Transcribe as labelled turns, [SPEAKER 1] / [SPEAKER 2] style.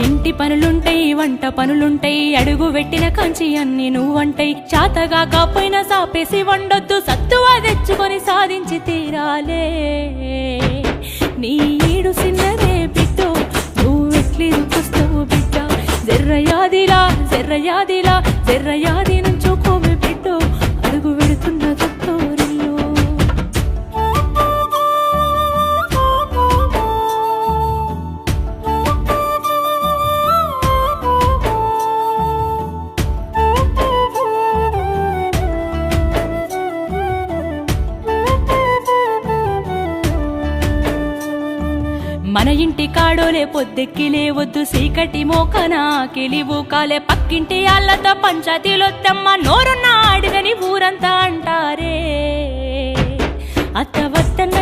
[SPEAKER 1] ఇంటి పనులుంటాయి వంట పనులుంటాయి అడుగు పెట్టిన కంచి అన్ని నువ్వంటాయి చాతగా కాపోయినా సాపేసి వండొద్దు సత్తువా తెచ్చుకొని సాధించి తీరాలే నీ ఈడు సిన్నదే బిడ్డో నువ్వెట్లి దుఃఖిస్తావు బిడ్డ జర్రయాదిలా జర్రయాదిలా జర్రయాది నుంచోకోమే బిడ్డో అడుగు పెడుతున్న తొట్టోరిల్లు మన ఇంటి కాడోలే పొద్దెక్కి లేవద్దు సీకటి మోకనా కిలివు కాలే పక్కింటి అల్లతో పంచాయతీలొత్తమ్మ నోరున్న ఆడిదని ఊరంతా అంటారే అత్త వద్దన్న